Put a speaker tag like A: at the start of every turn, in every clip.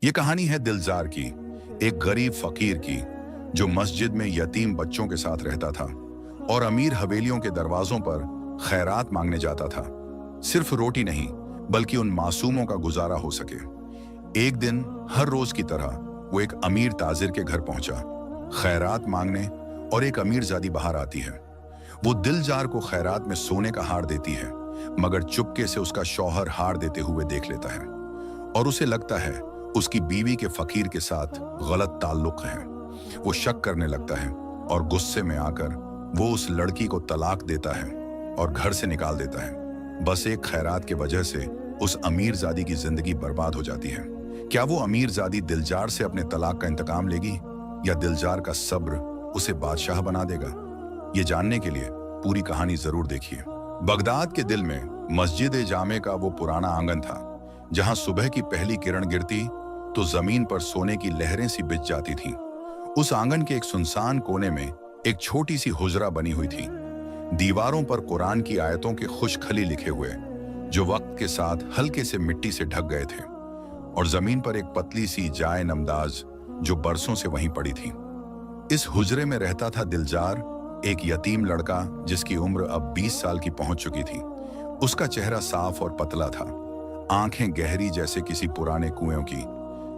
A: ये कहानी है दिलजार की, एक गरीब फकीर की जो मस्जिद में यतीम बच्चों के साथ रहता था और अमीर हवेलियों के दरवाजों पर खैरात मांगने जाता था। सिर्फ रोटी नहीं, बल्कि उन मासूमों का गुजारा हो सके। एक दिन हर रोज की तरह वो एक अमीर ताजिर के घर पहुंचा, खैरात मांगने, और एक अमीरजादी बाहर आती है। वो दिलजार को खैरात में सोने का हार देती है, मगर चुपके से उसका शौहर हार देते हुए देख लेता है और उसे लगता है उसकी बीवी के फकीर के साथ गलत ताल्लुक है। वो शक करने लगता है और गुस्से में आकर वो उस लड़की को तलाक देता है और घर से निकाल देता है। बस एक खैरात के वजह से उस अमीरजादी की जिंदगी बर्बाद हो जाती है। क्या वो अमीरजादी दिलजार से अपने तलाक का इंतकाम लेगी, या दिलजार का सब्र उसे बादशाह बना देगा? ये जानने के लिए पूरी कहानी जरूर देखिए। बगदाद के दिल में मस्जिद ए जामे का वो पुराना आंगन था, जहां सुबह की पहली किरण गिरती तो जमीन पर सोने की लहरें सी बिछ जाती थीं। उस आंगन के एक सुनसान कोने में एक छोटी सी हुजरा बनी हुई थी। दीवारों पर कुरान की आयतों के खुशखली लिखे हुए, जो वक्त के साथ हल्के से मिट्टी से ढक गए थे, और जमीन पर एक पतली सी जाए नमदाज जो बरसों से वहीं पड़ी थी। इस हुजरे में रहता था दिलजार, एक यतीम लड़का जिसकी उम्र अब 20 साल की पहुंच चुकी थी। उसका चेहरा साफ और पतला था, आंखें गहरी जैसे किसी पुराने कुएं की,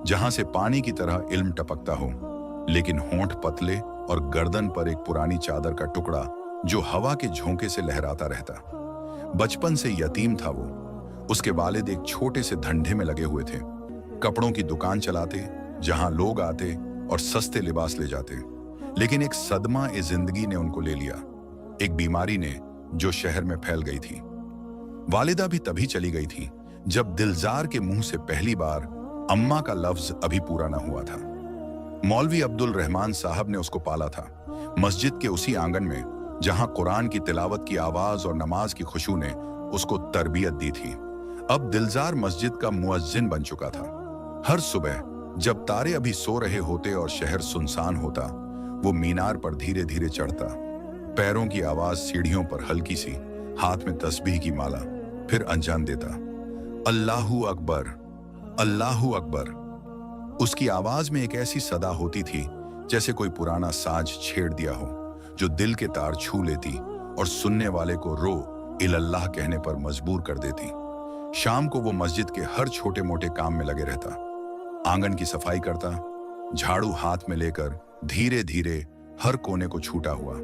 A: जहां से पानी की तरह इल्म टपकता हो, लेकिन होंठ पतले और गर्दन पर एक पुरानी चादर का टुकड़ा जो हवा के झोंके से लहराता रहता। बचपन से यतीम था वो। उसके वालिद एक छोटे से धंधे में लगे हुए थे, कपड़ों की दुकान चलाते, जहां लोग आते और सस्ते लिबास ले जाते। लेकिन एक सदमा ए जिंदगी ने उनको ले लिया, एक बीमारी ने जो शहर में फैल गई थी। वालिदा भी तभी चली गई थी जब दिलजार के मुंह से पहली बार अम्मा का लफ्ज अभी पूरा ना हुआ था। मौलवी अब्दुल रहमान साहब ने उसको पाला था, मस्जिद के उसी आंगन में जहां कुरान की तिलावत की आवाज और नमाज की खुशबू ने उसको तरबियत दी थी। अब दिलजार मस्जिद का मुअज्जिन बन चुका था। हर सुबह जब तारे अभी सो रहे होते और शहर सुनसान होता, वो मीनार पर धीरे धीरे चढ़ता। पैरों की आवाज सीढ़ियों पर हल्की सी, हाथ में तस्बीह की माला, फिर अंजाम देता, अल्लाहू अकबर, अल्लाहू अकबर। उसकी आवाज में एक ऐसी सदा होती थी जैसे कोई पुराना साज छेड़ दिया हो, जो दिल के तार छू लेती और सुनने वाले को रो इल्लल्लाह कहने पर मजबूर कर देती। शाम को वो मस्जिद के हर छोटे मोटे काम में लगे रहता, आंगन की सफाई करता, झाड़ू हाथ में लेकर धीरे धीरे हर कोने को छूटा हुआ,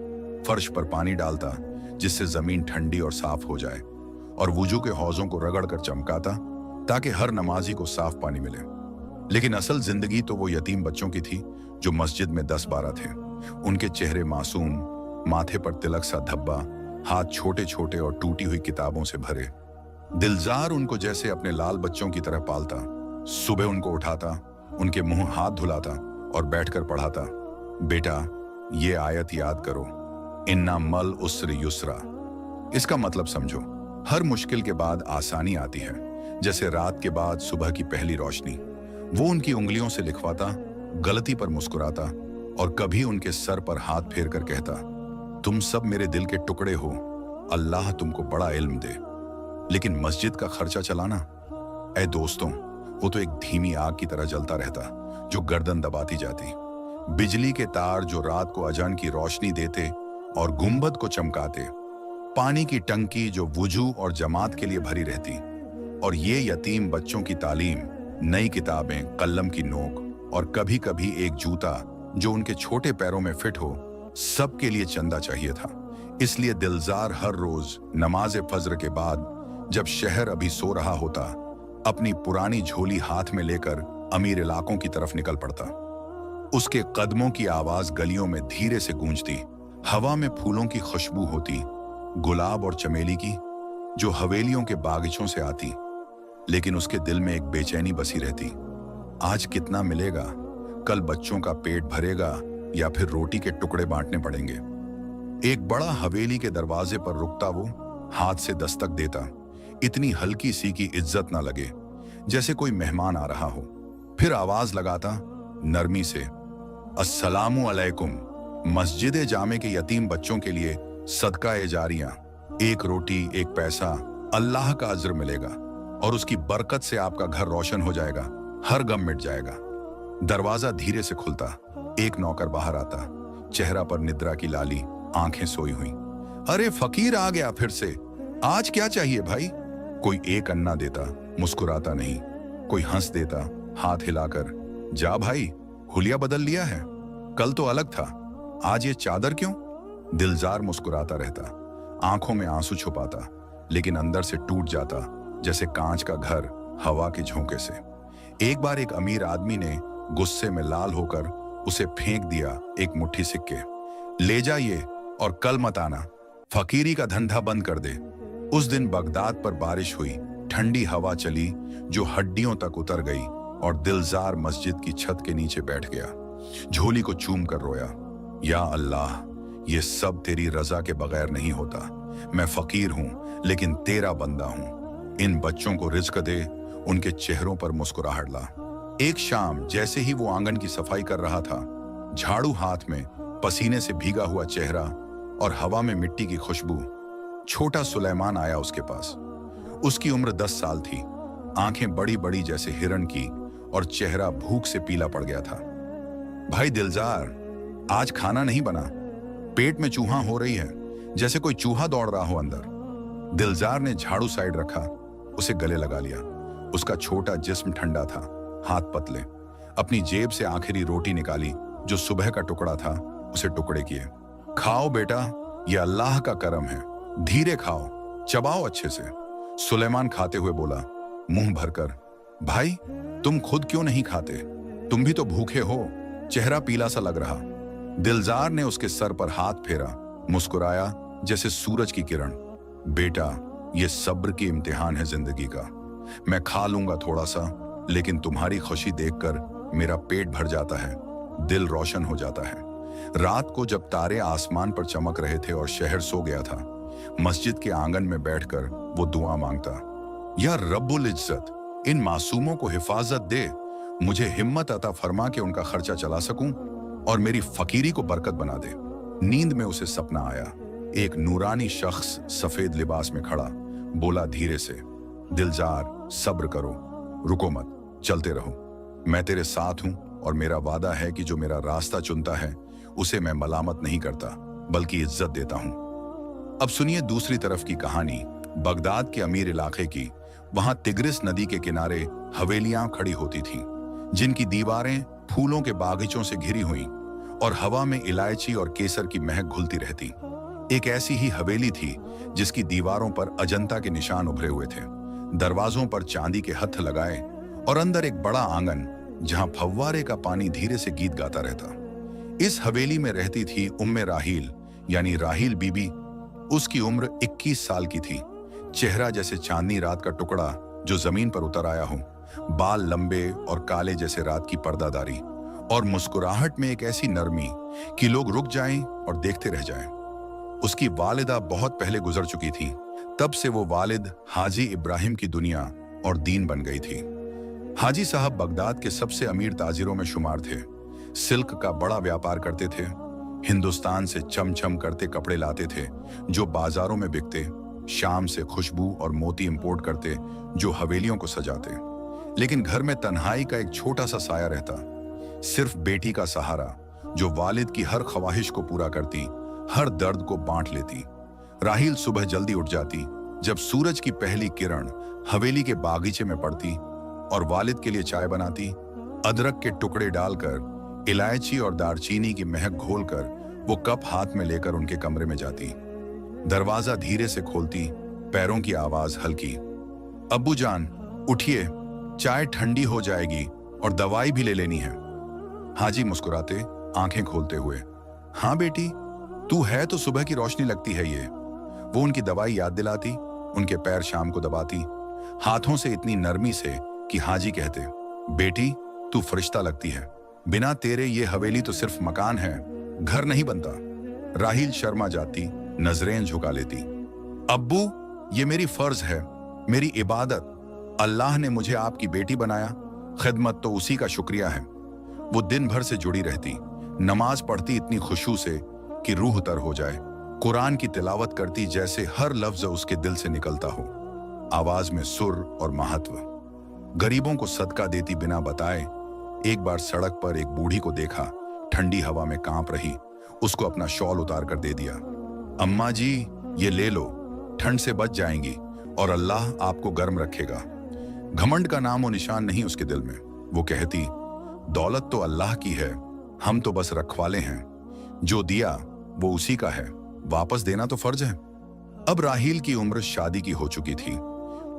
A: फर्श पर पानी डालता जिससे जमीन ठंडी और साफ हो जाए, और वुजू के हौजों को रगड़ कर चमकाता ताकि हर नमाजी को साफ पानी मिले। लेकिन असल जिंदगी तो वो यतीम बच्चों की थी जो मस्जिद में 10-12 थे। उनके चेहरे मासूम, माथे पर तिलक सा धब्बा, हाथ छोटे छोटे और टूटी हुई किताबों से भरे। दिलजार उनको जैसे अपने लाल बच्चों की तरह पालता। सुबह उनको उठाता, उनके मुंह हाथ धुलाता और बैठकर पढ़ाता, बेटा ये आयत याद करो, इन्ना मल उस्र युस्रा। इसका मतलब समझो, हर मुश्किल के बाद आसानी आती है, जैसे रात के बाद सुबह की पहली रोशनी। वो उनकी उंगलियों से लिखवाता, गलती पर मुस्कुराता, और कभी उनके सर पर हाथ फेर कर कहता, तुम सब मेरे दिल के टुकड़े हो, अल्लाह तुमको बड़ा इल्म दे। लेकिन मस्जिद का खर्चा चलाना, ऐ दोस्तों, वो तो एक धीमी आग की तरह जलता रहता जो गर्दन दबाती जाती। बिजली के तार जो रात को अजान की रोशनी देते और गुंबद को चमकाते, पानी की टंकी जो वुजू और जमात के लिए भरी रहती, और ये यतीम बच्चों की तालीम, नई किताबें, कलम की नोक, और कभी कभी एक जूता जो उनके छोटे पैरों में फिट हो, सबके लिए चंदा चाहिए था। इसलिए दिलजार हर रोज नमाज फज्र के बाद, जब शहर अभी सो रहा होता, अपनी पुरानी झोली हाथ में लेकर अमीर इलाकों की तरफ निकल पड़ता। उसके कदमों की आवाज गलियों में धीरे से गूंजती, हवा में फूलों की खुशबू होती, गुलाब और चमेली की, जो हवेलियों के बागीचों से आती। लेकिन उसके दिल में एक बेचैनी बसी रहती, आज कितना मिलेगा, कल बच्चों का पेट भरेगा या फिर रोटी के टुकड़े बांटने पड़ेंगे। एक बड़ा हवेली के दरवाजे पर रुकता वो, हाथ से दस्तक देता, इतनी हल्की सी की इज्जत ना लगे, जैसे कोई मेहमान आ रहा हो। फिर आवाज लगाता नरमी से, अस्सलामु अलैकुम। मस्जिद ए जामे के यतीम बच्चों के लिए सदका ए जारियां, एक रोटी एक पैसा, अल्लाह का अज्र मिलेगा और उसकी बरकत से आपका घर रोशन हो जाएगा। हर गम मिट जाएगा। दरवाजा धीरे से खुलता, एक नौकर बाहर आता, चेहरा पर निद्रा की लाली, आंखें सोई हुई। अरे फकीर आ गया फिर से, आज क्या चाहिए भाई? कोई एक अन्ना देता, मुस्कुराता नहीं। कोई हंस देता, हाथ हिलाकर, जा भाई, हुलिया बदल लिया है, कल तो अलग था, आज ये चादर क्यों? दिलजार मुस्कुराता रहता, आंखों में आंसू छुपाता, लेकिन अंदर से टूट जाता जैसे कांच का घर हवा के झोंके से। एक बार एक अमीर आदमी ने गुस्से में लाल होकर उसे फेंक दिया एक मुट्ठी सिक्के। ले जा ये और कल मत आना, फकीरी का धंधा बंद कर दे। उस दिन बगदाद पर बारिश हुई, ठंडी हवा चली जो हड्डियों तक उतर गई और दिलजार मस्जिद की छत के नीचे बैठ गया, झोली को चूम कर रोया। या अल्लाह, ये सब तेरी रजा के बगैर नहीं होता। मैं फकीर हूं लेकिन तेरा बंदा हूं। इन बच्चों को रिज्क दे, उनके चेहरों पर मुस्कुराहट ला। एक शाम जैसे ही वो आंगन की सफाई कर रहा था, झाड़ू हाथ में, पसीने से भीगा हुआ चेहरा और हवा में मिट्टी की खुशबू, छोटा सुलेमान आया उसके पास। उसकी उम्र 10 साल थी, आंखें बड़ी बड़ी जैसे हिरण की और चेहरा भूख से पीला पड़ गया था। भाई दिलजार, आज खाना नहीं बना, पेट में चूहा हो रही है, जैसे कोई चूहा दौड़ रहा हो अंदर। दिलजार ने झाड़ू साइड रखा, उसे गले लगा लिया। उसका छोटा जिस्म ठंडा था, हाथ पतले। अपनी जेब से आखिरी रोटी निकाली, जो सुबह का टुकड़ा था, उसे टुकड़े किए। खाओ बेटा, यह अल्लाह का करम है, धीरे खाओ, चबाओ अच्छे से। सुलेमान खाते हुए बोला, मुंह भरकर, भाई तुम खुद क्यों नहीं खाते? तुम भी तो भूखे हो, चेहरा पीला सा लग रहा। दिलजार ने उसके सर पर हाथ फेरा, मुस्कुराया जैसे सूरज की किरण। बेटा, ये सब्र की इम्तिहान है जिंदगी का। मैं खा लूंगा थोड़ा सा, लेकिन तुम्हारी खुशी देखकर मेरा पेट भर जाता है, दिल रोशन हो जाता है। रात को जब तारे आसमान पर चमक रहे थे और शहर सो गया था, मस्जिद के आंगन में बैठकर वो दुआ मांगता, या रब्बुल इज्जत, इन मासूमों को हिफाजत दे, मुझे हिम्मत अता फरमा के उनका खर्चा चला सकूं और मेरी फकीरी को बरकत बना दे। नींद में उसे सपना आया, एक नूरानी शख्स सफेद लिबास में खड़ा, बोला धीरे से, दिलजार सब्र करो, रुको मत, चलते रहो। मैं तेरे साथ हूं और मेरा वादा है कि जो मेरा रास्ता चुनता है उसे मैं मलामत नहीं करता, बल्कि इज्जत देता हूं। अब सुनिए दूसरी तरफ की कहानी, बगदाद के अमीर इलाके की। वहां तिग्रिस नदी के किनारे हवेलियां खड़ी होती थीं, जिनकी दीवारें फूलों के बागीचों से घिरी हुई और हवा में इलायची और केसर की महक घुलती रहती। एक ऐसी ही हवेली थी जिसकी दीवारों पर अजंता के निशान उभरे हुए थे, दरवाजों पर चांदी के हत्थ लगाए और अंदर एक बड़ा आंगन जहां फव्वारे का पानी धीरे से गीत गाता रहता। इस हवेली में रहती थी उम्मे राहील, यानी राहील बीबी। उसकी उम्र 21 साल की थी, चेहरा जैसे चांदनी रात का टुकड़ा जो जमीन पर उतर आया हो, बाल लंबे और काले जैसे रात की पर्दादारी, और मुस्कुराहट में एक ऐसी नरमी कि लोग रुक जाएं और देखते रह जाएं। उसकी वालिदा बहुत पहले गुजर चुकी थी, तब से वो वालिद हाजी इब्राहिम की दुनिया और दीन बन गई थी। हाजी साहब बगदाद के सबसे अमीर ताजिरों में शुमार थे, सिल्क का बड़ा व्यापार करते थे, हिंदुस्तान से चमचम करते कपड़े लाते थे जो बाजारों में बिकते, शाम से खुशबू और मोती इंपोर्ट करते जो हवेलियों को सजाते। लेकिन घर में तन्हाई का एक छोटा सा साया रहता, सिर्फ बेटी का सहारा जो वालिद की हर ख्वाहिश को पूरा करती, हर दर्द को बांट लेती। राहील सुबह जल्दी उठ जाती, जब सूरज की पहली किरण हवेली के बागीचे में पड़ती, और वालिद के लिए चाय बनाती। अदरक के टुकड़े डालकर, इलायची और दारचीनी की महक घोलकर वो कप हाथ में लेकर उनके कमरे में जाती। दरवाजा धीरे से खोलती, पैरों की आवाज हल्की, अब्बू जान उठिए, चाय ठंडी हो जाएगी और दवाई भी ले लेनी है। हाजी मुस्कुराते, आंखें खोलते हुए, हाँ बेटी, तू है तो सुबह की रोशनी लगती है ये। वो उनकी दवाई याद दिलाती, उनके पैर शाम को दबाती, हाथों से इतनी नरमी से कि हाजी कहते, बेटी तू फरिश्ता लगती है, बिना तेरे ये हवेली तो सिर्फ मकान है, घर नहीं बनता। राहील शर्मा जाती, नजरें झुका लेती। अब्बू, ये मेरी फर्ज है, मेरी इबादत। अल्लाह ने मुझे आपकी बेटी बनाया, खिदमत तो उसी का शुक्रिया है। वो दिन भर से जुड़ी रहती, नमाज पढ़ती इतनी खुशू से कि रूह तर हो जाए, कुरान की तिलावत करती जैसे हर लफ्ज उसके दिल से निकलता हो, आवाज में सुर और महत्व। गरीबों को सदका देती बिना बताए। एक बार सड़क पर एक बूढ़ी को देखा, ठंडी हवा में कांप रही। उसको अपना शॉल उतार कर दे दिया। अम्मा जी, ये ले लो, ठंड से बच जाएंगी और अल्लाह आपको गर्म रखेगा। घमंड का नाम और निशान नहीं उसके दिल में। वो कहती, दौलत तो अल्लाह की है, हम तो बस रखवाले हैं। जो दिया वो उसी का है, वापस देना तो फर्ज है। अब राहील की उम्र शादी की हो चुकी थी।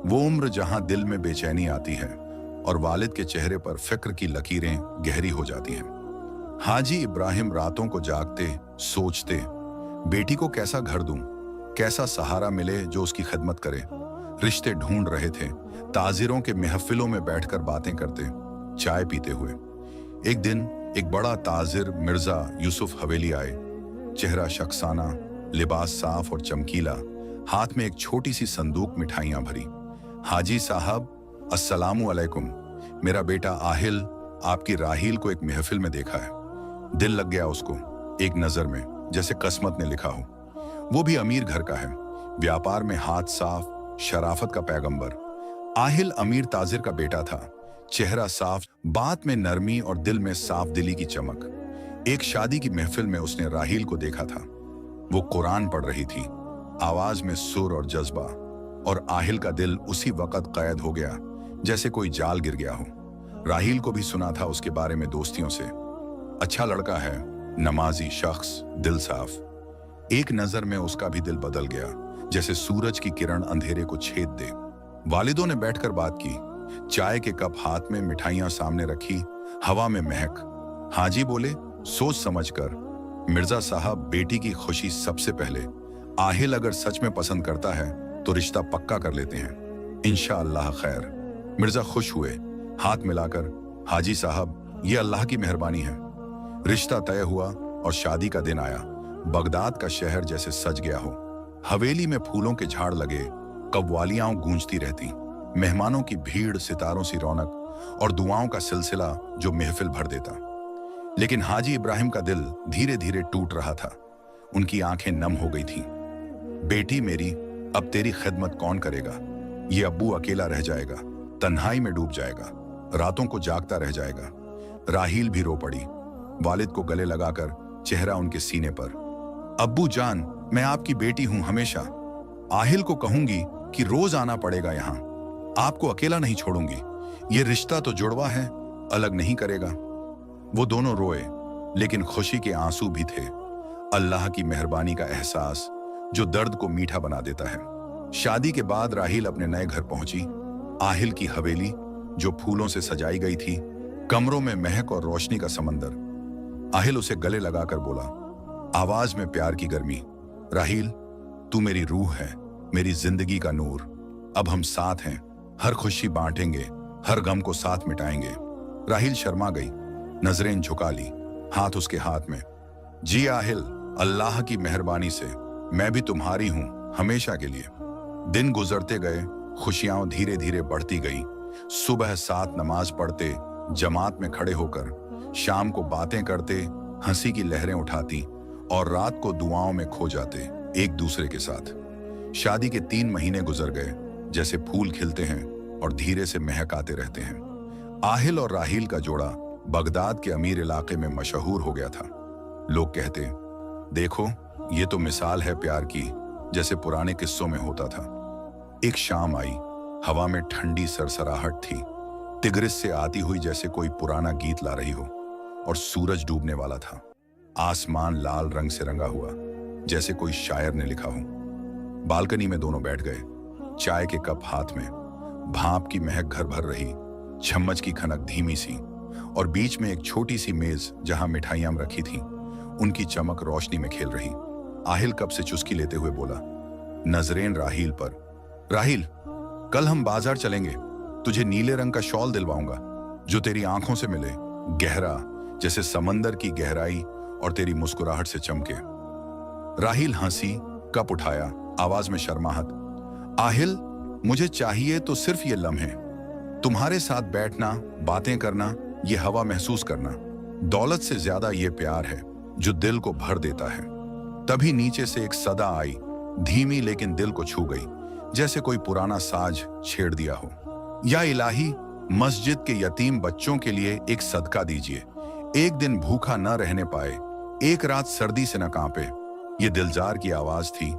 A: वो उम्र जहां दिल में बेचैनी आती है और वालिद के चेहरे पर फिक्र की लकीरें गहरी हो जाती हैं। हाजी इब्राहिम रातों को जागते सोचते, बेटी को कैसा घर दूं, कैसा सहारा मिले जो उसकी खिदमत करे। रिश्ते ढूंढ रहे थे, ताजिरों के महफिलों में बैठकर बातें करते, चाय पीते हुए। एक दिन एक बड़ा ताजिर मिर्जा यूसुफ हवेली आए। चेहरा शख्साना, लिबास साफ और चमकीला, हाथ में एक छोटी सी संदूक मिठाइयां भरी। हाजी साहब, अस्सलामु अलैकुम। मेरा बेटा आहिल आपकी राहील को एक महफिल में देखा है। दिल लग गया उसको एक नजर में, जैसे किस्मत ने लिखा हो। वो भी अमीर घर का है, व्यापार में हाथ साफ, शराफत का पैगंबर। आहिल अमीर ताजिर का बेटा था, चेहरा साफ, बात में नरमी और दिल में साफ दिली की चमक। एक शादी की महफिल में उसने राहील को देखा था। वो कुरान पढ़ रही थी, आवाज में सुर और जज्बा, और आहिल का दिल उसी वक्त कैद हो गया जैसे कोई जाल गिर गया हो। राहील को भी सुना था उसके बारे में दोस्तियों से, अच्छा लड़का है, नमाजी शख्स, दिल साफ। एक नजर में उसका भी दिल बदल गया, जैसे सूरज की किरण अंधेरे को छेद दे। वालिदों ने बैठकर बात की, चाय के कप हाथ में, मिठाइयां सामने रखी, हवा में महक। हाजी बोले, सोच समझकर मिर्जा साहब, बेटी की खुशी सबसे पहले। आहिल अगर सच में पसंद करता है तो रिश्ता पक्का कर लेते हैं, इंशाअल्लाह खैर। मिर्जा खुश हुए, हाथ मिलाकर, हाजी साहब, ये अल्लाह की मेहरबानी है। रिश्ता तय हुआ और शादी का दिन आया। बगदाद का शहर जैसे सज गया हो। हवेली में फूलों के झाड़ लगे, कव्वालियां गूंजती रहती, मेहमानों की भीड़, सितारों सी रौनक और दुआओं का सिलसिला जो महफिल भर देता। लेकिन हाजी इब्राहिम का दिल धीरे धीरे टूट रहा था। उनकी आंखें नम हो गई थीं। बेटी मेरी, अब तेरी खिदमत कौन करेगा? ये अब्बू अकेला रह जाएगा, तन्हाई में डूब जाएगा, रातों को जागता रह जाएगा। राहील भी रो पड़ी, वालिद को गले लगाकर, चेहरा उनके सीने पर। अब्बू जान, मैं आपकी बेटी हूं हमेशा। आहिल को कहूंगी कि रोज आना पड़ेगा यहाँ, आपको अकेला नहीं छोड़ूंगी। ये रिश्ता तो जुड़वा है, अलग नहीं करेगा। वो दोनों रोए, लेकिन खुशी के आंसू भी थे। अल्लाह की मेहरबानी का एहसास जो दर्द को मीठा बना देता है। शादी के बाद राहील अपने नए घर पहुंची। आहिल की हवेली जो फूलों से सजाई गई थी, कमरों में महक और रोशनी का समंदर। आहिल उसे गले लगाकर बोला, आवाज में प्यार की गर्मी, राहील, तू मेरी रूह है, मेरी जिंदगी का नूर। अब हम साथ हैं, हर खुशी बांटेंगे, हर गम को साथ मिटाएंगे। राहील शर्मा गई, नजरें झुका ली, हाथ उसके हाथ में। जी आहिल, अल्लाह की मेहरबानी से मैं भी तुम्हारी हूं हमेशा के लिए। दिन गुजरते गए, खुशियां धीरे धीरे बढ़ती गई। सुबह साथ नमाज पढ़ते, जमात में खड़े होकर, शाम को बातें करते, हंसी की लहरें उठाती, और रात को दुआओं में खो जाते एक दूसरे के साथ। शादी के 3 महीने गुजर गए, जैसे फूल खिलते हैं और धीरे से महक आते रहते हैं। आहिल और राहील का जोड़ा बगदाद के अमीर इलाके में मशहूर हो गया था। लोग कहते, देखो, ये तो मिसाल है प्यार की, जैसे पुराने किस्सों में होता था। एक शाम आई, हवा में ठंडी सरसराहट थी, तिग्रिस से आती हुई जैसे कोई पुराना गीत ला रही हो, और सूरज डूबने वाला था। आसमान लाल रंग से रंगा हुआ, जैसे कोई शायर ने लिखा हो। बालकनी में दोनों बैठ गए, चाय के कप हाथ में। भाप की महक घर भर रही, चम्मच की खनक धीमी सी, और बीच में एक छोटी सी मेज जहां मिठाइयां रखी थीं, उनकी चमक रोशनी में खेल रही। आहिल कप से चुस्की लेते हुए बोला, नजरें राहील पर, राहील, कल हम बाजार चलेंगे, तुझे नीले रंग का शॉल दिलवाऊंगा जो तेरी आंखों से मिले, गहरा जैसे समंदर की गहराई, और तेरी मुस्कुराहट से चमके। राहील हंसी, कप उठाया, आवाज में शर्माहट, आहिल, मुझे चाहिए तो सिर्फ ये लम्हे, तुम्हारे साथ बैठना, बातें करना, ये हवा महसूस करना। दौलत से ज्यादा ये प्यार है जो दिल को भर देता है। तभी नीचे से एक सदा आई, धीमी लेकिन दिल को छू गई, जैसे कोई पुराना साज छेड़ दिया हो। या इलाही, मस्जिद के यतीम बच्चों के लिए एक सदका दीजिए। एक दिन भूखा न रहने पाए, एक रात सर्दी से न कांपे। ये दिलजार की आवाज थी।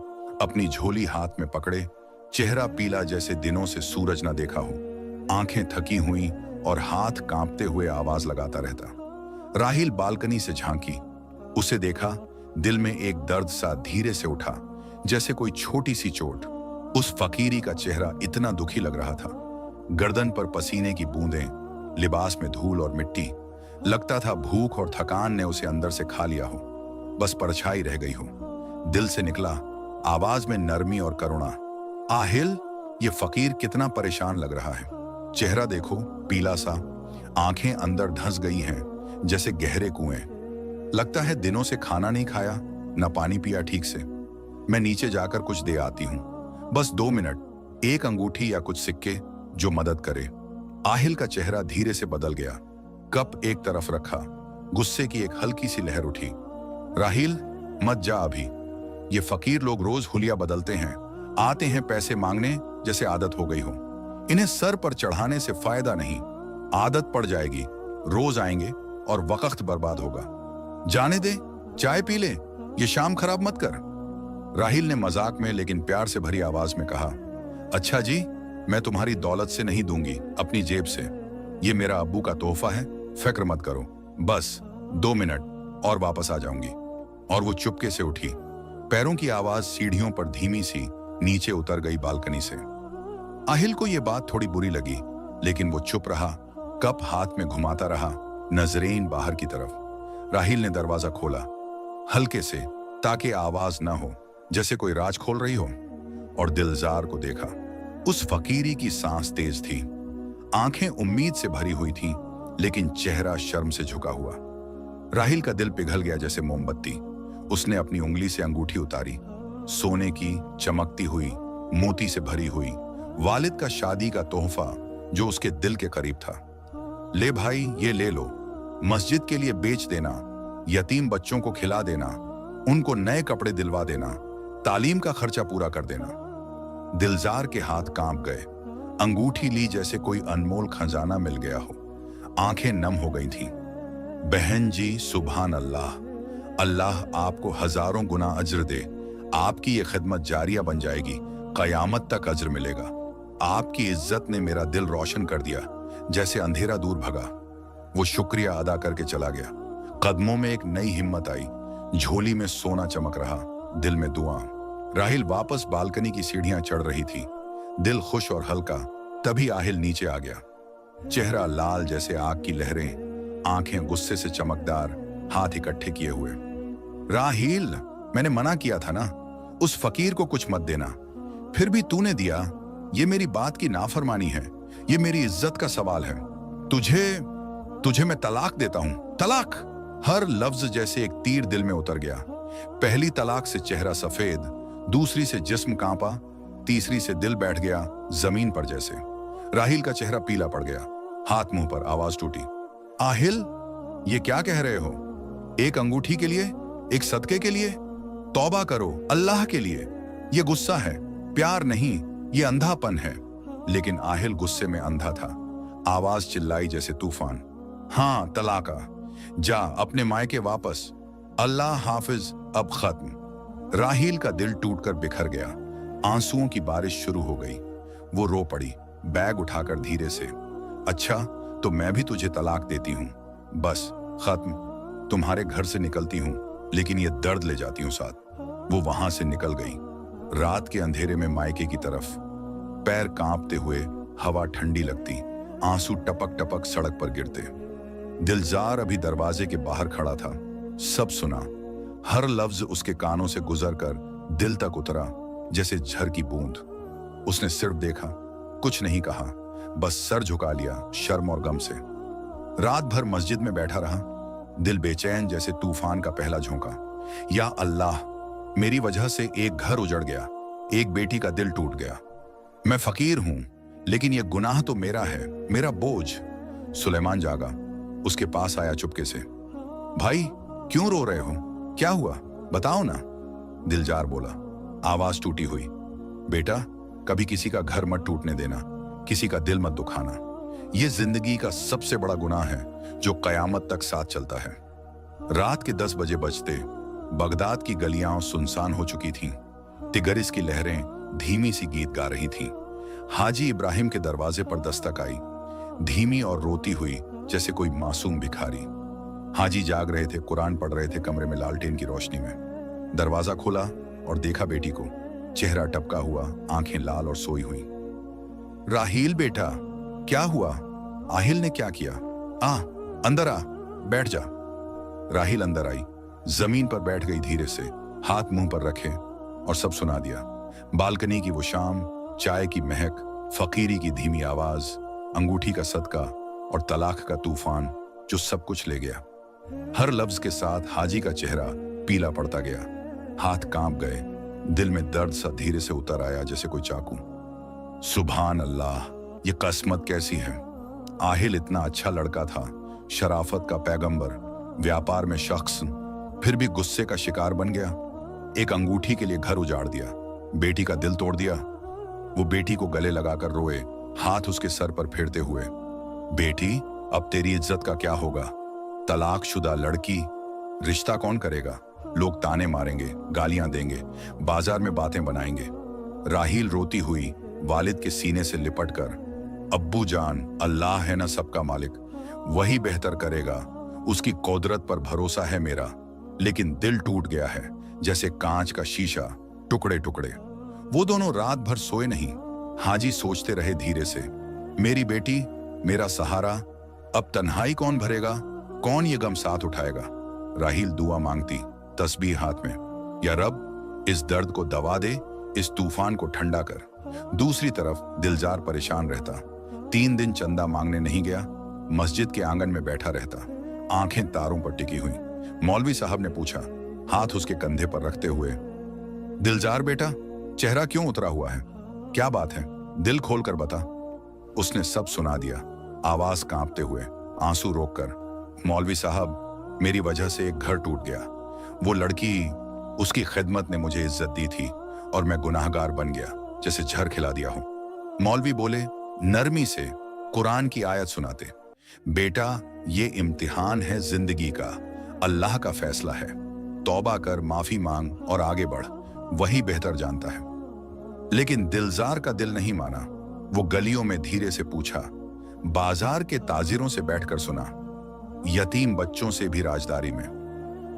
A: अपनी झोली हाथ में पकड़े, चेहरा पीला जैसे दिनों से सूरज न देखा हो, आंखें थकी हुई और हाथ कांपते हुए आवाज लगाता रहता। राहिल बालकनी से झांकी, उसे देखा। दिल में एक दर्द सा धीरे से उठा, जैसे कोई छोटी सी चोट। उस फकीरी का चेहरा इतना दुखी लग रहा था, गर्दन पर पसीने की बूंदें, लिबास में धूल और मिट्टी। लगता था भूख और थकान ने उसे अंदर से खा लिया हो, बस परछाई रह गई हो। दिल से निकला, आवाज में नरमी और करुणा, आहिल, ये फकीर कितना परेशान लग रहा है। चेहरा देखो, पीला सा, आंखें अंदर धंस गई हैं जैसे गहरे कुएं। लगता है दिनों से खाना नहीं खाया, न पानी पिया ठीक से। मैं नीचे जाकर कुछ दे आती हूं, बस 2 मिनट। एक अंगूठी या कुछ सिक्के जो मदद करे। आहिल का चेहरा धीरे से बदल गया। कप एक तरफ रखा, गुस्से की एक हल्की सी लहर उठी। राहिल, मत जा अभी। ये फकीर लोग रोज हुलिया बदलते हैं, आते हैं पैसे मांगने जैसे आदत हो गई हो। इन्हें सर पर चढ़ाने से फायदा नहीं, आदत पड़ जाएगी। रोज आएंगे और वक्त बर्बाद होगा। जाने दे, चाय पी ले, ये शाम खराब मत कर। राहिल ने मजाक में लेकिन प्यार से भरी आवाज में कहा, अच्छा जी, मैं तुम्हारी दौलत से नहीं दूंगी, अपनी जेब से। ये मेरा अब्बू का तोहफा है, फिक्र मत करो। बस 2 मिनट और वापस आ जाऊंगी। और वो चुपके से उठी। पैरों की आवाज सीढ़ियों पर धीमी सी नीचे उतर गई बालकनी से। आहिल को यह बात थोड़ी बुरी लगी, लेकिन वो चुप रहा, कप हाथ में घुमाता रहा, नजरें बाहर की तरफ। राहिल ने दरवाजा खोला, हल्के से, ताकि आवाज ना हो, जैसे कोई राज खोल रही हो, और दिलजार को देखा। उस फकीरी की सांस तेज थी, आंखें उम्मीद से भरी हुई थीं, लेकिन चेहरा शर्म से झुका हुआ। राहिल का दिल पिघल गया जैसे मोमबत्ती। उसने अपनी उंगली से अंगूठी उतारी, सोने की, चमकती हुई, मोती से भरी हुई, वालिद का शादी का तोहफा जो उसके दिल के करीब था। ले भाई, ये ले लो, मस्जिद के लिए बेच देना, यतीम बच्चों को खिला देना, उनको नए कपड़े दिलवा देना, तालीम का खर्चा पूरा कर देना। दिलजार के हाथ कांप गए। अंगूठी ली जैसे कोई अनमोल खजाना मिल गया हो। आंखें नम हो गई थीं। बहन जी, सुभान अल्लाह, अल्लाह आपको हजारों गुना अज्र दे। आपकी ये खिदमत जारिया बन जाएगी, कयामत तक अज्र मिलेगा। आपकी इज्जत ने मेरा दिल रोशन कर दिया, जैसे अंधेरा दूर भगा। वो शुक्रिया अदा करके चला गया। कदमों में एक नई हिम्मत आई, झोली में सोना चमक रहा, दिल में दुआ। राहिल वापस बालकनी की सीढ़ियां चढ़ रही थी, दिल खुश और हल्का। तभी आहिल नीचे आ गया, चेहरा लाल जैसे आग की लहरें, आंखें गुस्से से चमकदार, हाथ इकट्ठे किए हुए। राहिल, मैंने मना किया था ना, उस फकीर को कुछ मत देना, फिर भी तूने दिया। ये मेरी बात की नाफरमानी है, ये मेरी इज्जत का सवाल है। तुझे मैं तलाक देता हूं, तलाक। हर लफ्ज जैसे एक तीर दिल में उतर गया। पहली तलाक से चेहरा सफेद, दूसरी से जिस्म कांपा, तीसरी से दिल बैठ गया जमीन पर जैसे। राहिल का चेहरा पीला पड़ गया, हाथ मुंह पर, आवाज टूटी। आहिल, ये क्या कह रहे हो? एक अंगूठी के लिए, एक सदके के लिए? तौबा करो, अल्लाह के लिए। ये गुस्सा है, प्यार नहीं, ये अंधापन है। लेकिन आहिल गुस्से में अंधा था। आवाज चिल्लाई जैसे तूफान, हाँ, तलाका, जा अपने मायके वापस, अल्लाह हाफिज, अब खत्म। राहिल का दिल टूटकर बिखर गया, आंसुओं की बारिश शुरू हो गई। वो रो पड़ी, बैग उठाकर धीरे से। अच्छा, तो मैं भी तुझे तलाक देती हूँ, बस खत्म। तुम्हारे घर से निकलती हूँ, लेकिन ये दर्द ले जाती हूँ साथ। वो वहां से निकल गई, रात के अंधेरे में मायके की तरफ। पैर कांपते हुए, हवा ठंडी लगती, आंसू टपक टपक सड़क पर गिरते। दिलजार अभी दरवाजे के बाहर खड़ा था, सब सुना। हर लफ्ज उसके कानों से गुजरकर दिल तक उतरा, जैसे झर की बूंद। उसने सिर्फ देखा, कुछ नहीं कहा, बस सर झुका लिया शर्म और गम से। रात भर मस्जिद में बैठा रहा, दिल बेचैन जैसे तूफान का पहला झोंका। या अल्लाह, मेरी वजह से एक घर उजड़ गया, एक बेटी का दिल टूट गया। मैं फकीर हूं, लेकिन यह गुनाह तो मेरा है, मेरा बोझ। सुलेमान जागा, उसके पास आया चुपके से। भाई, क्यों रो रहे हो? क्या हुआ, बताओ ना। दिलजार बोला, आवाज टूटी हुई, बेटा, कभी किसी का घर मत टूटने देना, किसी का दिल मत दुखाना। ये जिंदगी का सबसे बड़ा गुनाह है जो कयामत तक साथ चलता है। रात के 10 बजे बजते बगदाद की गलियां सुनसान हो चुकी थीं। तिगरिस की लहरें धीमी सी गीत गा रही थीं। हाजी इब्राहिम के दरवाजे पर दस्तक आई, धीमी और रोती हुई जैसे कोई मासूम भिखारी। हाजी जाग रहे थे, कुरान पढ़ रहे थे कमरे में लालटेन की रोशनी में। दरवाजा खोला और देखा बेटी को, चेहरा टपका हुआ, आंखें लाल और सोई हुई। राहील बेटा, क्या हुआ? आहिल ने क्या किया? अंदर आ, बैठ जा। राहील अंदर आई, जमीन पर बैठ गई धीरे से, हाथ मुंह पर रखे और सब सुना दिया। बालकनी की वो शाम, चाय की महक, फकीरी की धीमी आवाज, अंगूठी का सदका और तलाक का तूफान जो सब कुछ ले गया। हर लफ्ज के साथ हाजी का चेहरा पीला पड़ता गया, हाथ कांप गए, दिल में दर्द सा धीरे से उतर आया जैसे कोई चाकू। सुभान अल्लाह, ये किस्मत कैसी है। आहिल इतना अच्छा लड़का था, शराफत का पैगंबर, व्यापार में शख्स, फिर भी गुस्से का शिकार बन गया। एक अंगूठी के लिए घर उजाड़ दिया, बेटी का दिल तोड़ दिया। वो बेटी को गले लगाकर रोए, हाथ उसके सर पर फेरते हुए। बेटी, अब तेरी इज्जत का क्या होगा? तलाकशुदा लड़की, रिश्ता कौन करेगा? लोग ताने मारेंगे, गालियां देंगे, बाजार में बातें बनाएंगे। राहील रोती हुई वालिद के सीने से लिपटकर, अब्बू जान, अल्लाह है ना सबका मालिक, वही बेहतर करेगा, उसकी कुदरत पर भरोसा है मेरा। लेकिन दिल टूट गया है जैसे कांच का शीशा, टुकड़े टुकड़े। वो दोनों रात भर सोए नहीं। हाजी सोचते रहे धीरे से, मेरी बेटी, मेरा सहारा, अब तन्हाई कौन भरेगा? कौन ये गम साथ उठाएगा? राहील दुआ मांगती, तस्बीह हाथ में, या रब, इस दर्द को दबा दे, इस तूफान को ठंडा कर। दूसरी तरफ दिलजार परेशान रहता। 3 दिन चंदा मांगने नहीं गया, मस्जिद के आंगन में बैठा रहता, आंखें तारों पर टिकी हुई। मौलवी साहब ने पूछा, हाथ उसके कंधे पर रखते हुए, दिलजार बेटा, चेहरा क्यों उतरा हुआ है? क्या बात है? दिल खोल कर बता। उसने सब सुना दिया, आवाज कांपते हुए, आंसू रोककर। मौलवी साहब, मेरी वजह से एक घर टूट गया। वो लड़की, उसकी खिदमत ने मुझे इज्जत दी थी और मैं गुनाहगार बन गया, जैसे जहर खिला दिया हो। मौलवी बोले, नरमी से कुरान की आयत सुनाते, बेटा, ये इम्तिहान है जिंदगी का, अल्लाह का फैसला है। तौबा कर, माफी मांग और आगे बढ़, वही बेहतर जानता है। लेकिन दिलजार का दिल नहीं माना। वो गलियों में धीरे से पूछा, बाजार के ताजिरों से बैठकर सुना, यतीम बच्चों से भी राजदारी में।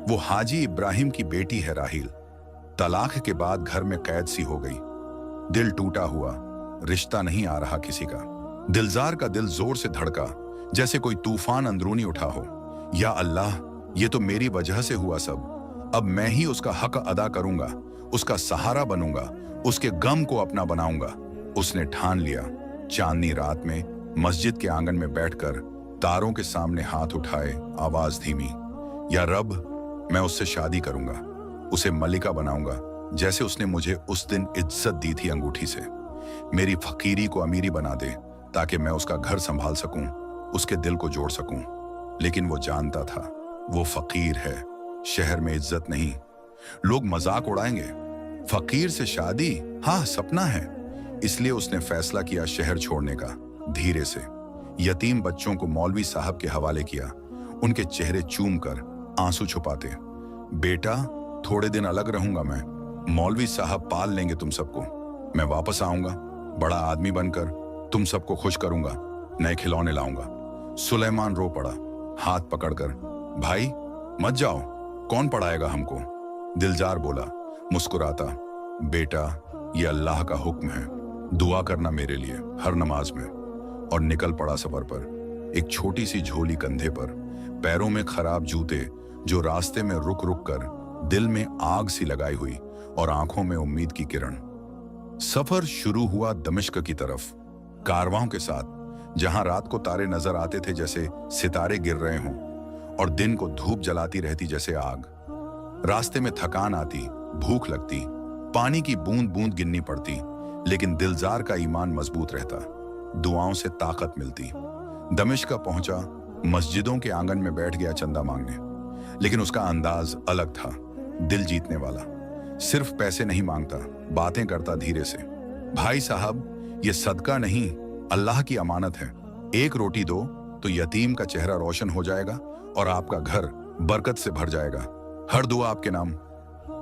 A: वो हाजी इब्राहिम की बेटी है राहील, तलाक के बाद घर में कैद सी हो गई। दिल टूटा हुआ, रिश्ता नहीं आ रहा किसी का। दिलजार का दिल जोर से धड़का, जैसे कोई तूफान अंदरूनी उठा हो। या अल्लाह, ये तो मेरी वजह से हुआ सब। अब मैं ही उसका हक अदा करूंगा, उसका सहारा बनूंगा, उसके गम को अपना बनाऊंगा। उसने ठान लिया। चांदनी रात में मस्जिद के आंगन में बैठकर तारों के सामने हाथ उठाए, आवाज धीमी, या रब, मैं उससे शादी करूंगा, उसे मलिका बनाऊंगा, जैसे उसने मुझे उस दिन इज्जत दी थी अंगूठी से। मेरी फकीरी को अमीरी बना दे ताकि मैं उसका घर संभाल सकूं, उसके दिल को जोड़ सकूं। लेकिन वो जानता था, वो फकीर है, शहर में इज्जत नहीं, लोग मजाक उड़ाएंगे। फकीर से शादी, हाँ सपना है। इसलिए उसने फैसला किया शहर छोड़ने का। धीरे से यतीम बच्चों को मौलवी साहब के हवाले किया, उनके चेहरे चूम कर आंसू छुपाते। बेटा, थोड़े दिन अलग रहूंगा मैं, मौलवी साहब पाल लेंगे तुम सबको। मैं वापस आऊंगा, बड़ा आदमी बनकर तुम सबको खुश करूंगा, नए खिलौने लाऊंगा। सुलेमान रो पड़ा, हाथ पकड़कर, भाई मत जाओ, कौन पढ़ाएगा हमको? दिलजार बोला मुस्कुराता, बेटा, ये अल्लाह का हुक्म है, दुआ करना मेरे लिए हर नमाज में। और निकल पड़ा सफर पर, एक छोटी सी झोली कंधे पर, पैरों में खराब जूते जो रास्ते में रुक रुक कर दिल में आग सी लगाई हुई और आंखों में उम्मीद की किरण। सफर शुरू हुआ दमिश्क की तरफ, कारवां के साथ, जहां रात को तारे नजर आते थे जैसे सितारे गिर रहे हों और दिन को धूप जलाती रहती जैसे आग। रास्ते में थकान आती, भूख लगती, पानी की बूंद बूंद गिननी पड़ती, लेकिन दिलजार का ईमान मजबूत रहता, दुआओं से ताकत मिलती। दमिश्क पहुंचा, मस्जिदों के आंगन में बैठ गया चंदा मांगने, लेकिन उसका अंदाज अलग था, दिल जीतने वाला। सिर्फ पैसे नहीं मांगता, बातें करता धीरे से। भाई साहब, ये सदका नहीं, अल्लाह की अमानत है, एक रोटी दो तो यतीम का चेहरा रोशन हो जाएगा और आपका घर बरकत से भर जाएगा। हर दुआ आपके नाम।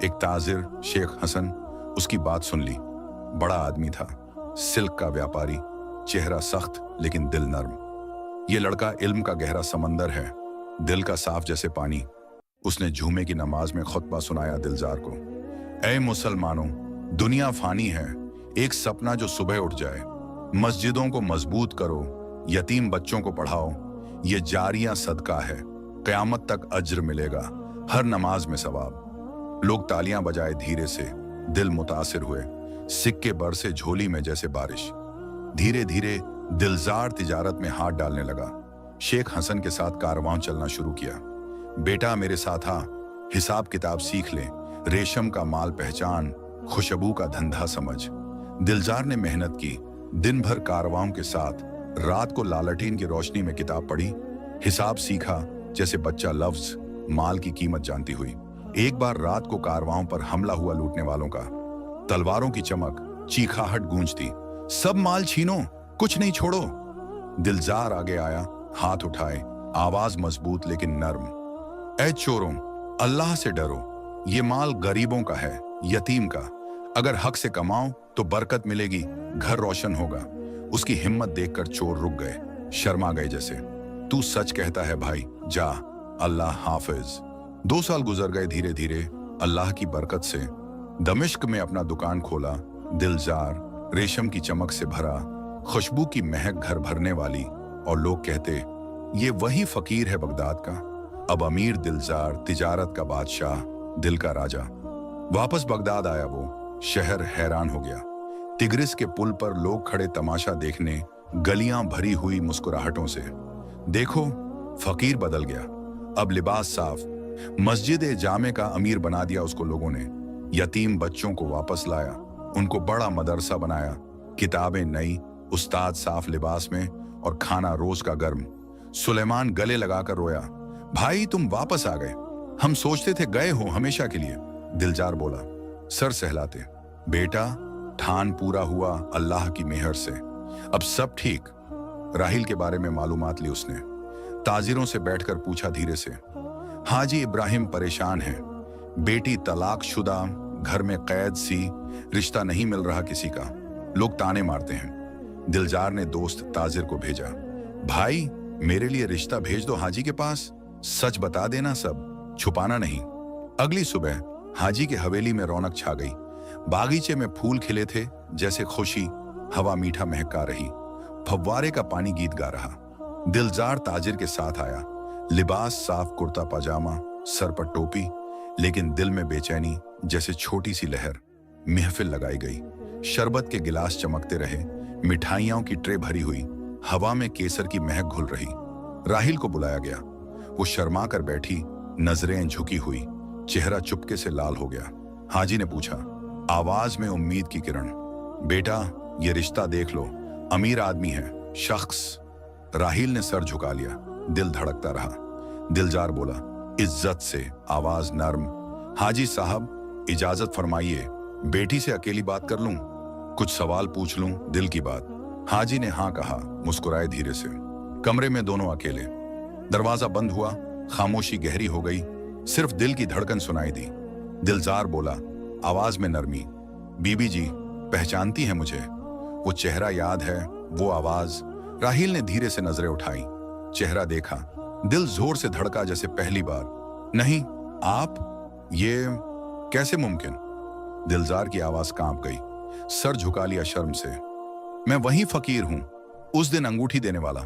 A: एक ताजिर शेख हसन उसकी बात सुन ली। बड़ा आदमी था, सिल्क का व्यापारी, चेहरा सख्त लेकिन दिल नर्म। ये लड़का इल्म का गहरा समंदर है, दिल का साफ जैसे पानी। उसने जुमे की नमाज में खुतबा सुनाया दिलजार को। ऐ मुसलमानों, दुनिया फानी है, एक सपना जो सुबह उठ जाए। मस्जिदों को मजबूत करो, यतीम बच्चों को पढ़ाओ, ये जारिया सदका है, क़यामत तक अज्र मिलेगा, हर नमाज में सवाब। लोग तालियां बजाए धीरे से, दिल मुतासिर हुए, सिक्के बरसे झोली में जैसे बारिश। धीरे धीरे दिलजार तिजारत में हाथ डालने लगा। शेख हसन के साथ कारवां चलना शुरू किया। बेटा मेरे साथ आ, हिसाब किताब सीख ले, रेशम का माल पहचान, खुशबू का धंधा समझ। दिलजार ने मेहनत की, दिन भर कारवां के साथ, रात को लालटीन की रोशनी में किताब पढ़ी, हिसाब सीखा जैसे बच्चा लफ्ज माल की कीमत जानती हुई। एक बार रात को कारवां पर हमला हुआ लूटने वालों का। तलवारों की चमक, चीखाहट गूंजती, सब माल छीनो, कुछ नहीं छोड़ो। दिलजार आगे आया, हाथ उठाए, आवाज मजबूत लेकिन नर्म। ऐ चोरों, अल्लाह से डरो, ये माल गरीबों का है, यतीम का। अगर हक से कमाओ तो बरकत मिलेगी, घर रोशन होगा। उसकी हिम्मत देखकर चोर रुक गए, शर्मा गए जैसे। तू सच कहता है भाई, जा, अल्लाह हाफिज। 2 साल गुजर गए धीरे धीरे, अल्लाह की बरकत से। दमिश्क में अपना दुकान खोला। दिलजार रेशम की चमक से भरा, खुशबू की महक घर भरने वाली, और लोग कहते ये वही फकीर है बगदाद का। अब अमीर दिलजार, तिजारत का बादशाह, दिल का राजा। वापस बगदाद आया वो, शहर हैरान हो गया। तिग्रिस के पुल पर लोग खड़े तमाशा देखने, गलियां भरी हुई मुस्कुराहटों से। देखो, फकीर बदल गया, अब लिबास साफ। मस्जिद जामे का अमीर बना दिया उसको लोगों ने। यतीम बच्चों को वापस लाया, उनको बड़ा मदरसा बनाया, किताबें नई, उस्ताद साफ लिबास में, और खाना रोज का गर्म। सुलेमान गले लगाकर रोया, भाई तुम वापस आ गए, हम सोचते थे गए हो हमेशा के लिए। दिलजार बोला सर सहलाते, बेटा ठान पूरा हुआ अल्लाह की मेहर से, अब सब ठीक। राहिल के बारे में मालूमात ली उसने। ताजिरों से बैठकर पूछा धीरे से, हाजी इब्राहिम परेशान है, बेटी तलाक शुदा, घर में कैद सी, रिश्ता नहीं मिल रहा किसी का, लोग ताने मारते हैं। दिलजार ने दोस्त ताजिर को भेजा, भाई मेरे लिए रिश्ता भेज दो हाजी के पास, सच बता देना, सब छुपाना नहीं। अगली सुबह हाजी के हवेली में रौनक छा गई। बागीचे में फूल खिले थे जैसे खुशी, हवा मीठा महका रही, फव्वारे का पानी गीत गा रहा। दिलजार ताजिर के साथ आया, लिबास साफ कुर्ता पजामा, सर पर टोपी, लेकिन दिल में बेचैनी जैसे छोटी सी लहर। महफिल लगाई गई, शरबत के गिलास चमकते रहे, मिठाइयों की ट्रे भरी हुई, हवा में केसर की महक घुल रही। राहिल को बुलाया गया, वो शर्मा कर बैठी, नजरें झुकी हुई, चेहरा चुपके से लाल हो गया। हाजी ने पूछा, आवाज में उम्मीद की किरण, बेटा ये रिश्ता देख लो, अमीर आदमी है, शख्स। राहिल ने सर झुका लिया, दिल धड़कता रहा। दिलजार बोला इज्जत से, आवाज नर्म, हाजी साहब इजाजत फरमाइए, बेटी से अकेली बात कर लूं, कुछ सवाल पूछ लूं, दिल की बात। हाजी ने हाँ कहा, मुस्कुराए धीरे से। कमरे में दोनों अकेले। दरवाजा बंद हुआ, खामोशी गहरी हो गई, सिर्फ दिल की धड़कन सुनाई दी। दिलजार बोला, आवाज में नरमी, बीबी जी पहचानती है मुझे? वो चेहरा याद है, वो आवाज? राहिल ने धीरे से नजरें उठाई, चेहरा देखा, दिल जोर से धड़का जैसे पहली बार। नहीं, आप? ये कैसे मुमकिन? दिलजार की आवाज कांप गई, सर झुका लिया शर्म से। मैं वही फकीर हूं, उस दिन अंगूठी देने वाला,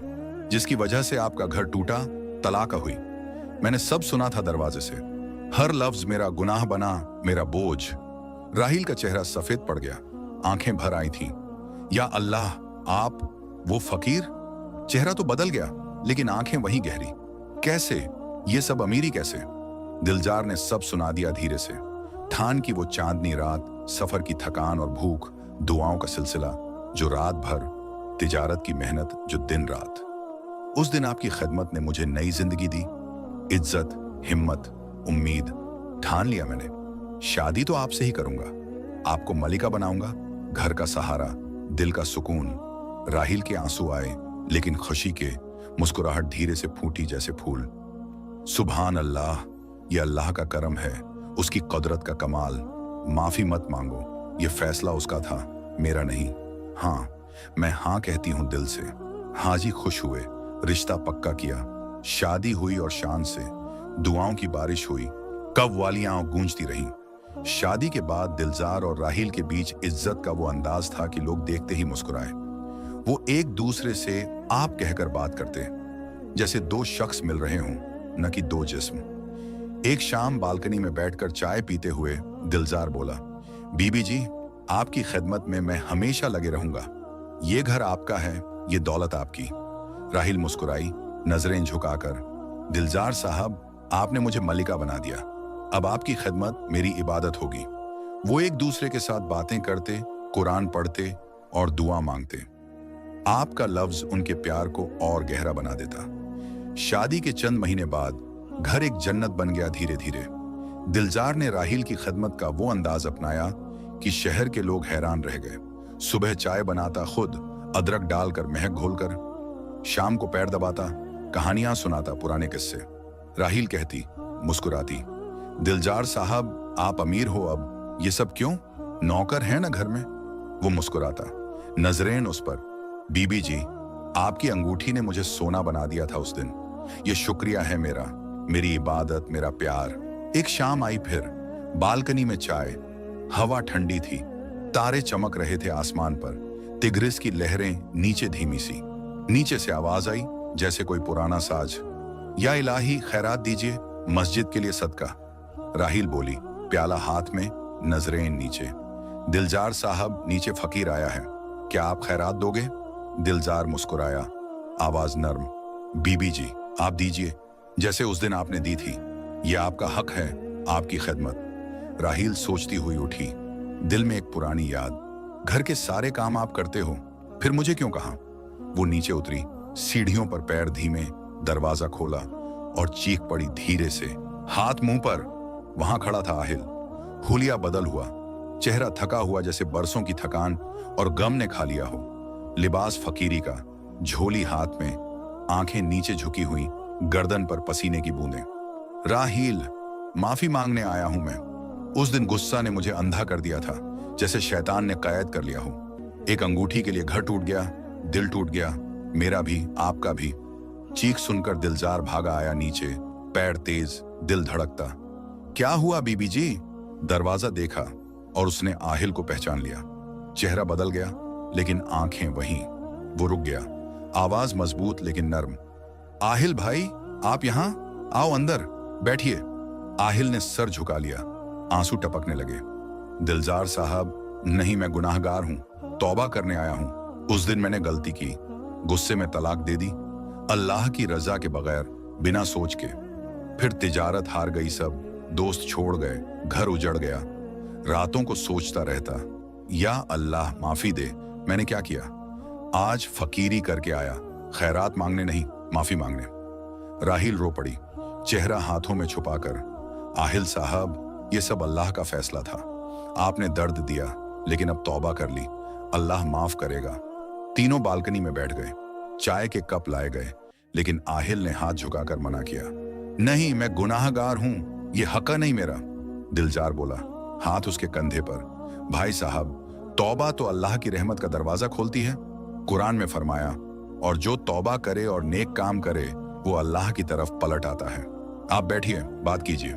A: जिसकी वजह से आपका घर टूटा, तलाक हुई। मैंने सब सुना था दरवाजे से, हर लफ्ज मेरा गुनाह बना, मेरा बोझ। राहिल का चेहरा सफेद पड़ गया, आंखें भर आई थीं। या अल्लाह, आप वो फकीर? चेहरा तो बदल गया, लेकिन आंखें वही गहरी। कैसे? ये सब अमीरी कैसे? दिलजार ने सब सुना दिया धीरे से। ठान की वो चांदनी रात, सफर की थकान और भूख, दुआओं का सिलसिला जो रात भर, तिजारत की मेहनत जो दिन रात। उस दिन आपकी खिदमत ने मुझे नई जिंदगी दी, इज्जत, हिम्मत, उम्मीद। ठान लिया मैंने, शादी तो आपसे ही करूंगा, आपको मलिका बनाऊंगा, घर का सहारा, दिल का सुकून। राहिल के आंसू आए, लेकिन खुशी के मुस्कुराहट धीरे से फूटी जैसे फूल। सुभान अल्लाह, ये अल्लाह का करम है, उसकी कुदरत का कमाल। माफी मत मांगो, ये फैसला उसका था, मेरा नहीं। हाँ, मैं हाँ कहती हूँ दिल से। हाजी खुश हुए, रिश्ता पक्का किया, शादी हुई और शान से दुआओं की बारिश हुई, कब वालियां गूंजती रहीं। शादी के बाद दिलजार और राहिल के बीच इज्जत का वो अंदाज था कि लोग देखते ही मुस्कुराए। वो एक दूसरे से आप कहकर बात करते, जैसे दो शख्स मिल रहे हों, न कि दो जिस्म। एक शाम बालकनी में बैठकर चाय पीते हुए दिलजार बोला, बीबी जी, आपकी खिदमत में मैं हमेशा लगे रहूंगा। ये घर आपका है, ये दौलत आपकी। राहिल मुस्कुराई, नजरें झुकाकर, दिलजार साहब, आपने मुझे मलिका बना दिया, अब आपकी खिदमत मेरी इबादत होगी। वो एक दूसरे के साथ बातें करते, कुरान पढ़ते और दुआ मांगते। आपका लफ्ज उनके प्यार को और गहरा बना देता। शादी के चंद महीने बाद घर एक जन्नत बन गया धीरे धीरे। दिलजार ने राहिल की खिदमत का वो अंदाज अपनाया कि शहर के लोग हैरान रह गए। सुबह चाय बनाता खुद, अदरक डालकर महक घोलकर, शाम को पैर दबाता, कहानियां सुनाता पुराने किस्से। राहिल कहती मुस्कुराती, दिलजार साहब, आप अमीर हो अब, ये सब क्यों, नौकर है ना घर में। वो मुस्कुराता, नजरें उस पर, बीबी जी, आपकी अंगूठी ने मुझे सोना बना दिया था उस दिन, ये शुक्रिया है मेरा, मेरी इबादत, मेरा प्यार। एक शाम आई फिर, बालकनी में चाय, हवा ठंडी थी, तारे चमक रहे थे आसमान पर, तिग्रिस की लहरें नीचे धीमी सी। नीचे से आवाज आई जैसे कोई पुराना साज, या इलाही खैरात दीजिए, मस्जिद के लिए सदका। राहिल बोली, प्याला हाथ में, नजरें नीचे। दिलजार साहब, नीचे फकीर आया है, क्या आप खैरात दोगे। दिलजार मुस्कुराया, आवाज नर्म, बीबी जी, आप दीजिए, जैसे उस दिन आपने दी थी, यह आपका हक है, आपकी खिदमत। राहिल सोचती हुई उठी, दिल में एक पुरानी याद, घर के सारे काम आप करते हो, फिर मुझे क्यों कहा। वो नीचे उतरी, सीढ़ियों पर पैर धीमे, दरवाजा खोला और चीख पड़ी धीरे से, हाथ मुंह पर। वहां खड़ा था आहिल। हुलिया बदल हुआ, चेहरा थका हुआ जैसे बरसों की थकान और गम ने खा लिया हो। लिबास फकीरी का, झोली हाथ में, आंखें नीचे झुकी हुई, गर्दन पर पसीने की बूंदें। राहिल, माफी मांगने आया हूं मैं। उस दिन गुस्सा ने मुझे अंधा कर दिया था, जैसे शैतान ने कैद कर लिया हो। एक अंगूठी के लिए घर टूट गया, दिल टूट गया, मेरा भी, आपका भी। चीख सुनकर दिलजार भागा आया नीचे, पैर तेज, दिल धड़कता। क्या हुआ बीबी जी। दरवाजा देखा और उसने आहिल को पहचान लिया। चेहरा बदल गया लेकिन आंखें वहीं। वो रुक गया, आवाज मजबूत लेकिन नर्म, आहिल भाई, आप यहां, आओ अंदर बैठिए। आहिल ने सर झुका लिया, आंसू टपकने लगे। दिलजार साहब, नहीं, मैं गुनाहगार हूं, तौबा करने आया हूं। उस दिन मैंने गलती की, गुस्से में तलाक दे दी, अल्लाह की रजा के बगैर, बिना सोच के। फिर तिजारत हार गई, सब दोस्त छोड़ गए, घर उजड़ गया। रातों को सोचता रहता, या अल्लाह माफी दे, मैंने क्या किया। आज फकीरी करके आया, खैरात मांगने नहीं, माफी मांगने। राहिल रो पड़ी, चेहरा हाथों में छुपाकर, आहिल साहब, ये सब अल्लाह का फैसला था। आपने दर्द दिया लेकिन अब तौबा कर ली, अल्लाह माफ करेगा। तीनों बालकनी में बैठ गए, चाय के कप लाए गए, लेकिन आहिल ने हाथ झुकाकर मना किया। नहीं, मैं गुनाहगार हूं, ये हक नहीं मेरा। दिलजार बोला, हाथ उसके कंधे पर, भाई साहब, तौबा तो अल्लाह की रहमत का दरवाजा खोलती है। कुरान में फरमाया, और जो तौबा करे और नेक काम करे वो अल्लाह की तरफ पलट आता है। आप बैठिए, बात कीजिए।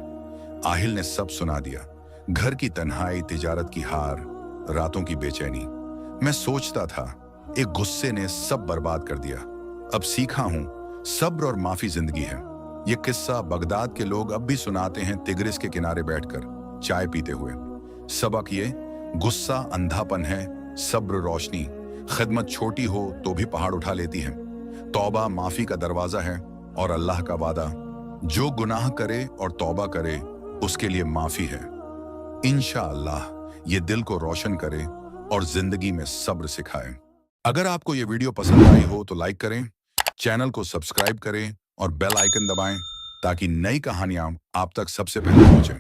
A: आहिल ने सब सुना दिया, घर की तन्हाई, तिजारत की हार, रातों की बेचैनी। मैं सोचता था, एक गुस्से ने सब बर्बाद कर दिया। अब सीखा हूं, सब्र और माफी जिंदगी है। ये किस्सा बगदाद के लोग अब भी सुनाते हैं, तिग्रिस के किनारे बैठकर चाय पीते हुए। सबक ये, गुस्सा अंधापन है, सब्र रोशनी, खिदमत छोटी हो तो भी पहाड़ उठा लेती है। तौबा माफी का दरवाजा है और अल्लाह का वादा, जो गुनाह करे और तौबा करे उसके लिए माफी है। इंशाअल्लाह ये दिल को रोशन करे और जिंदगी में सब्र सिखाए। अगर आपको ये वीडियो पसंद आई हो तो लाइक करें, चैनल को सब्सक्राइब करें और बेल आइकन दबाएं ताकि नई कहानियां आप तक सबसे पहले पहुंचें।